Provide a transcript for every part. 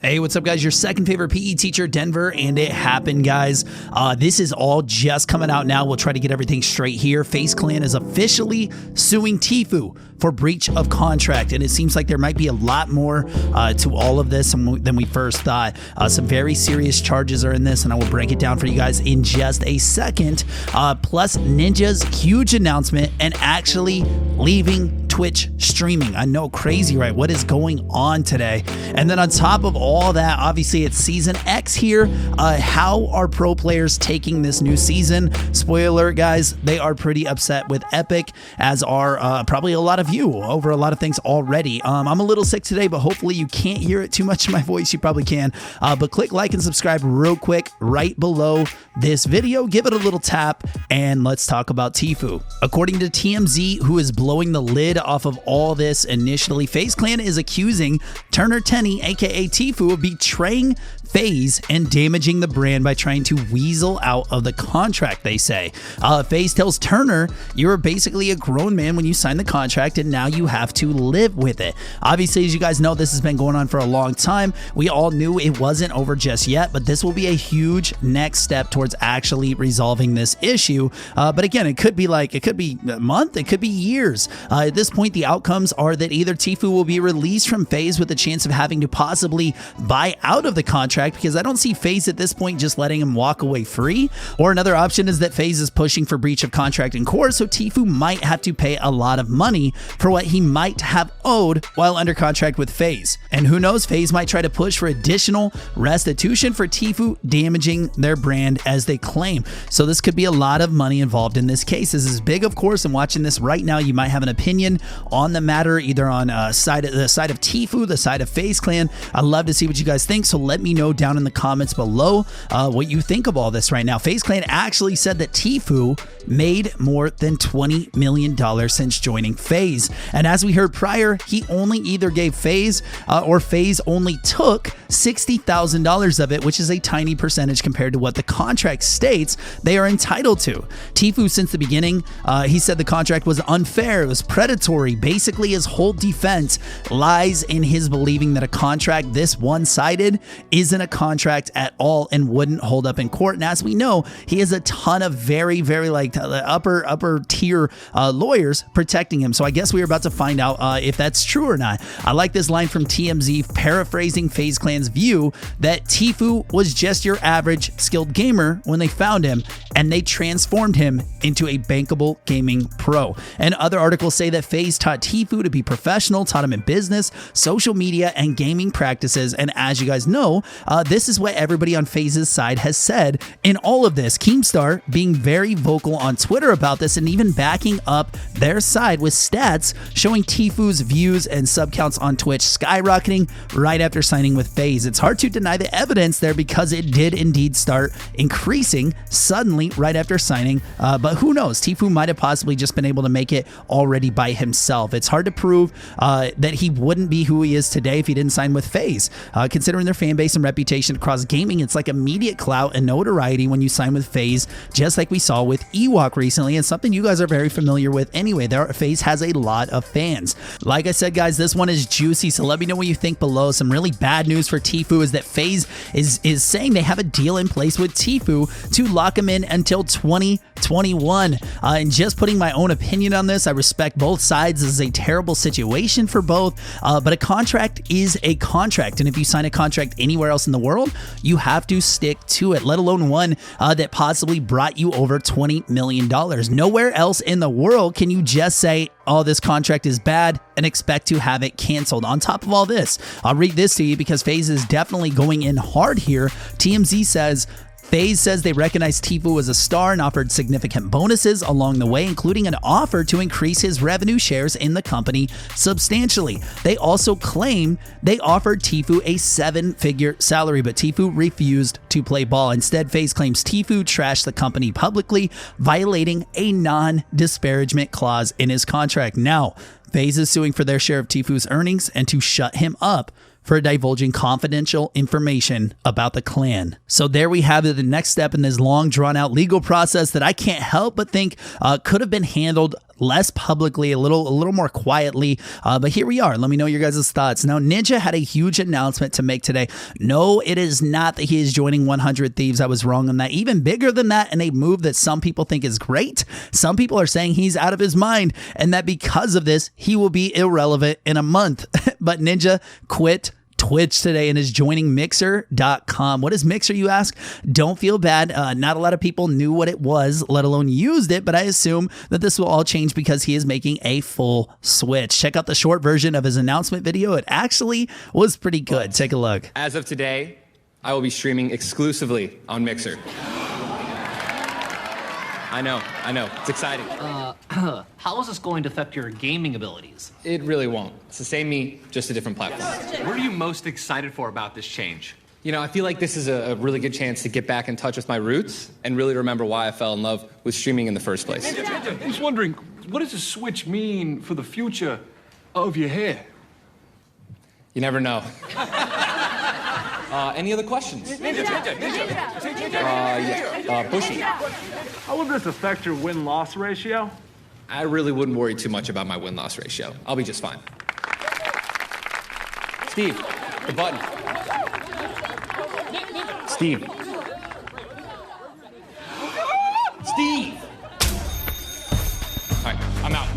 Hey, what's up, guys? Your second favorite PE teacher, Denver, and it happened, guys. This is all just coming out now. We'll try to get everything straight here. Faze Clan is officially suing Tfue for breach of contract, and it seems like there might be a lot more to all of this than we first thought. Some very serious charges are in this, and I will break it down for you guys in just a second. Plus, Ninja's huge announcement and actually leaving Twitch streaming. I know, crazy, right? What is going on today? And then on top of all that, obviously it's Season X here. How are pro players taking this new season? Spoiler alert, guys, they are pretty upset with Epic, as are probably a lot of you over a lot of things already. I'm a little sick today, but hopefully you can't hear it too much in my voice. You probably can. But click like and subscribe real quick right below this video. Give it a little tap, and let's talk about Tfue. According to TMZ, who is blowing the lid off of all this initially, Faze Clan is accusing Turner Tenney, aka Tfue, of betraying Faze and damaging the brand by trying to weasel out of the contract, they say. Faze tells Turner, "You're basically a grown man when you sign the contract, and now you have to live with it." Obviously, as you guys know, this has been going on for a long time. We all knew it wasn't over just yet, but this will be a huge next step towards actually resolving this issue. But again, it could be a month, it could be years. At this point, the outcomes are that either Tfue will be released from Faze with a chance of having to possibly buy out of the contract, because I don't see Faze at this point just letting him walk away free, or another option is that Faze is pushing for breach of contract in court, so Tfue might have to pay a lot of money for what he might have owed while under contract with Faze. And who knows, Faze might try to push for additional restitution for Tfue damaging their brand, as they claim. So this could be a lot of money involved in this case. This is big, of course, and watching this right now, you might have an opinion on the matter, either on the side of Tfue, the side of Faze Clan. I'd love to see what you guys think, so let me know down in the comments below what you think of all this right now. Faze Clan actually said that Tfue made more than $20 million since joining Faze, and as we heard prior, he only either gave Faze or Faze only took $60,000 of it, which is a tiny percentage compared to what the contract states they are entitled to. Tfue, since the beginning, he said the contract was unfair, it was predatory. Basically, his whole defense lies in his believing that a contract this one-sided isn't a contract at all and wouldn't hold up in court. And as we know, he has a ton of very upper tier lawyers protecting him. So I guess we're about to find out if that's true or not. I like this line from TMZ, paraphrasing Faze Clan's view that Tfue was just your average skilled gamer when they found him, and they transformed him into a bankable gaming pro. And other articles say that Faze taught Tfue to be professional, taught him in business, social media, and gaming practices. And as you guys know, this is what everybody on Faze's side has said in all of this. Keemstar being very vocal on Twitter about this, and even backing up their side with stats showing Tfue's views and sub counts on Twitch skyrocketing right after signing with Faze. It's hard to deny the evidence there, because it did indeed start increasing suddenly right after signing, but who knows, Tfue might have possibly just been able to make it already by himself. It's hard to prove that he wouldn't be who he is today if he didn't sign with Faze. Considering their fan base and reputation across gaming, it's like immediate clout and notoriety when you sign with Faze, just like we saw with Ewok recently, and something you guys are very familiar with anyway. Faze has a lot of fans. Like I said, guys, this one is juicy, so let me know what you think below. Some really bad news for Tfue is that Faze is saying they have a deal in place with Tfue to lock him in until 2021. And just putting my own opinion on this, I respect both sides. This is a terrible situation for both, but a contract is a contract, and if you sign a contract anywhere else in the world, you have to stick to it, let alone one that possibly brought you over $20 million. Nowhere else in the world can you just say, "Oh, this contract is bad," and expect to have it canceled. On top of all this, I'll read this to you because Faze is definitely going in hard here. TMZ says, Faze says they recognized Tfue as a star and offered significant bonuses along the way, including an offer to increase his revenue shares in the company substantially. They also claim they offered Tfue a 7-figure salary, but Tfue refused to play ball. Instead, Faze claims Tfue trashed the company publicly, violating a non-disparagement clause in his contract. Now, Faze is suing for their share of Tfue's earnings and to shut him up for divulging confidential information about the clan. So there we have it, the next step in this long drawn out legal process that I can't help but think could have been handled less publicly, a little more quietly. But here we are. Let me know your guys' thoughts. Now, Ninja had a huge announcement to make today. No, it is not that he is joining 100 Thieves. I was wrong on that. Even bigger than that, and a move that some people think is great. Some people are saying he's out of his mind, and that because of this, he will be irrelevant in a month. But Ninja quit Twitch today and is joining Mixer.com. What is Mixer, you ask? Don't feel bad. Not a lot of people knew what it was, let alone used it, but I assume that this will all change because he is making a full switch. Check out the short version of his announcement video. It actually was pretty good. Take a look. As of today, I will be streaming exclusively on Mixer. I know. It's exciting. How is this going to affect your gaming abilities? It really won't. It's the same me, just a different platform. What are you most excited for about this change? You know, I feel like this is a really good chance to get back in touch with my roots and really remember why I fell in love with streaming in the first place. I was wondering, what does a switch mean for the future of your hair? You never know. Any other questions? Bushy. How will this affect your win-loss ratio? I really wouldn't worry too much about my win-loss ratio. I'll be just fine. Steve, the button. Steve. Steve! All right, I'm out.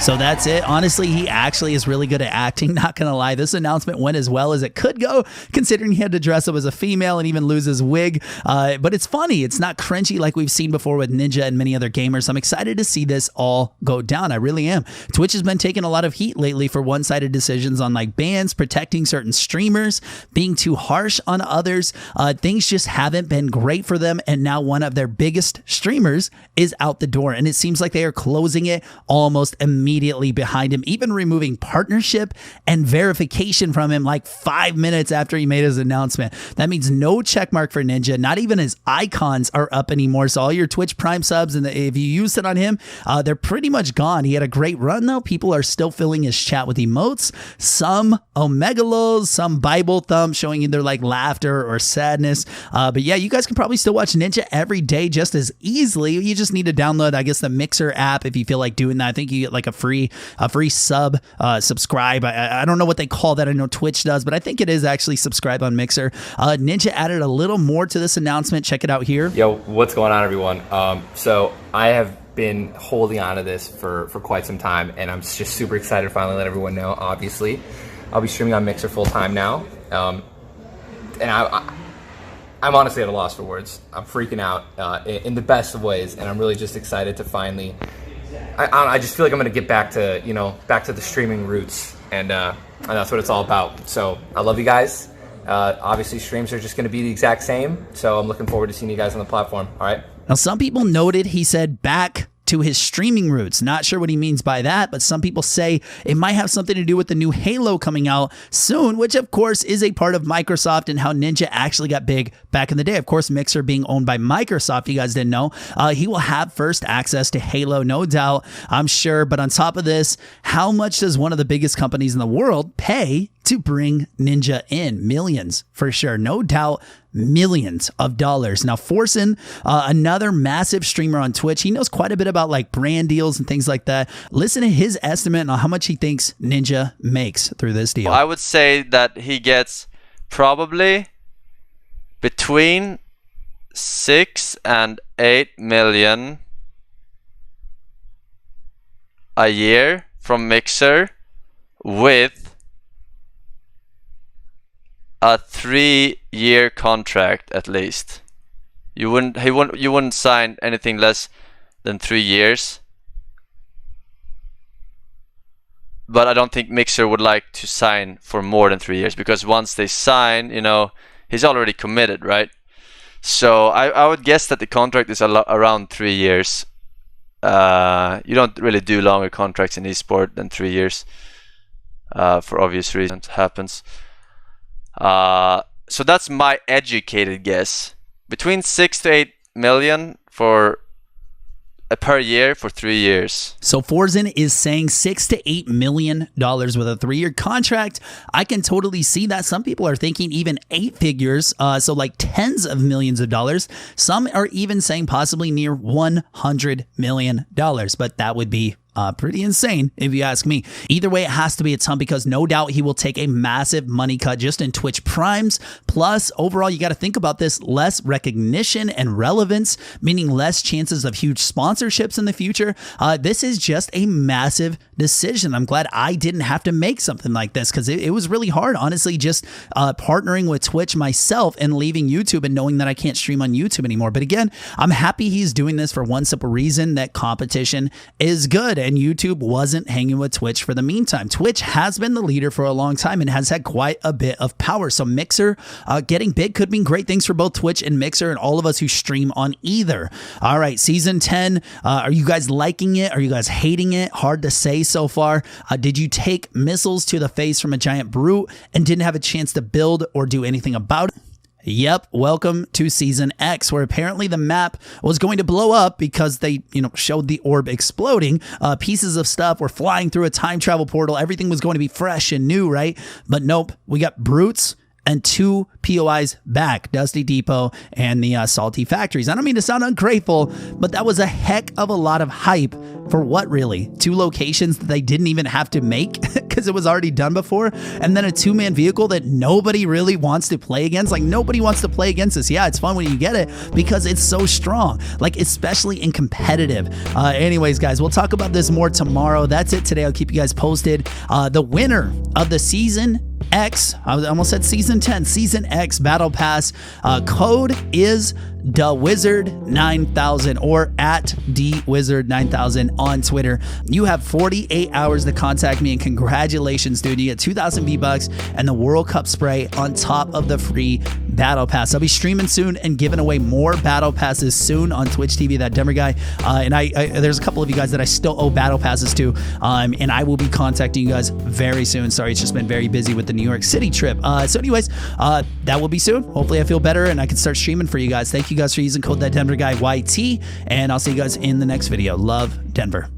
So that's it. Honestly, he actually is really good at acting. Not going to lie. This announcement went as well as it could go, considering he had to dress up as a female and even lose his wig. But it's funny. It's not cringy like we've seen before with Ninja and many other gamers. I'm excited to see this all go down. I really am. Twitch has been taking a lot of heat lately for one-sided decisions on like bans, protecting certain streamers, being too harsh on others. Things just haven't been great for them. And now one of their biggest streamers is out the door. And it seems like they are closing it almost immediately behind him, even removing partnership and verification from him like 5 minutes after he made his announcement. That means no check mark for Ninja. Not even his icons are up anymore. So all your Twitch Prime subs, and if you used it on him, they're pretty much gone. He had a great run though. People are still filling his chat with emotes, some omegalos, some Bible thumb showing either like laughter or sadness. But yeah, you guys can probably still watch Ninja every day just as easily. You just need to download, I guess, the Mixer app if you feel like doing that. I think you get like a free subscribe. I don't know what they call that. I know Twitch does, but I think it is actually subscribe on Mixer. Ninja added a little more to this announcement. Check it out here. Yo, what's going on, everyone? So I have been holding on to this for quite some time, and I'm just super excited to finally let everyone know. Obviously, I'll be streaming on Mixer full time now, and I'm honestly at a loss for words. I'm freaking out in the best of ways, and I'm really just excited to finally. I just feel like I'm gonna get back to back to the streaming roots, and that's what it's all about. So I love you guys. Obviously, streams are just gonna be the exact same. So I'm looking forward to seeing you guys on the platform. All right. Now, some people noted he said back to his streaming roots. Not sure what he means by that, but some people say it might have something to do with the new Halo coming out soon, which of course is a part of Microsoft and how Ninja actually got big back in the day. Of course, Mixer being owned by Microsoft, you guys didn't know. He will have first access to Halo, no doubt, I'm sure. But on top of this, how much does one of the biggest companies in the world pay to bring Ninja in? Millions, for sure. No doubt, millions of dollars. Now, Forsen, another massive streamer on Twitch, he knows quite a bit about like brand deals and things like that. Listen to his estimate on how much he thinks Ninja makes through this deal. I would say that he gets probably between 6 and 8 million a year from Mixer with a 3-year contract at least. You wouldn't sign anything less than 3 years. But I don't think Mixer would like to sign for more than 3 years, because once they sign, he's already committed, right? So I would guess that the contract is around 3 years. You don't really do longer contracts in esport than 3 years, for obvious reasons. It happens. So that's my educated guess. Between 6 to 8 million for per year for 3 years. So Forzen is saying $6 to $8 million with a 3-year contract. I can totally see that. Some people are thinking even 8 figures, so like tens of millions of dollars. Some are even saying possibly near $100 million, but that would be pretty insane if you ask me. Either way, it has to be a ton because no doubt he will take a massive money cut just in Twitch Primes. Plus, overall, you got to think about this, less recognition and relevance, meaning less chances of huge sponsorships in the future. This is just a massive decision. I'm glad I didn't have to make something like this because it was really hard, honestly, just partnering with Twitch myself and leaving YouTube and knowing that I can't stream on YouTube anymore. But again, I'm happy he's doing this for one simple reason, that competition is good. And YouTube wasn't hanging with Twitch for the meantime. Twitch has been the leader for a long time and has had quite a bit of power. So Mixer getting big could mean great things for both Twitch and Mixer and all of us who stream on either. All right, season 10. Are you guys liking it? Are you guys hating it? Hard to say so far. Did you take missiles to the face from a giant brute and didn't have a chance to build or do anything about it? Yep, welcome to Season X, where apparently the map was going to blow up because they, showed the orb exploding. Pieces of stuff were flying through a time travel portal. Everything was going to be fresh and new, right? But nope, we got brutes and 2 POIs back, Dusty Depot and the Salty Factories. I don't mean to sound ungrateful, but that was a heck of a lot of hype for what, really? 2 locations that they didn't even have to make because it was already done before, and then a 2-man vehicle that nobody really wants to play against. Like, nobody wants to play against this. Yeah, it's fun when you get it because it's so strong, like especially in competitive. Anyways, guys, we'll talk about this more tomorrow. That's it today. I'll keep you guys posted. The winner of the Season X, I almost said Season 10, Season X Battle Pass, code is DaWizard9000 or at DWizard9000 on Twitter. You have 48 hours to contact me, and congratulations, dude. You get 2,000 V-Bucks and the World Cup spray on top of the free Battle Pass. I'll be streaming soon and giving away more Battle Passes soon on Twitch TV, That Denver Guy. And there's a couple of you guys that I still owe Battle Passes to, and I will be contacting you guys very soon. Sorry, it's just been very busy with the New York City trip. So anyways, that will be soon. Hopefully I feel better and I can start streaming for you guys. Thank you guys for using code thatdenverguyYT, and I'll see you guys in the next video. Love, Denver.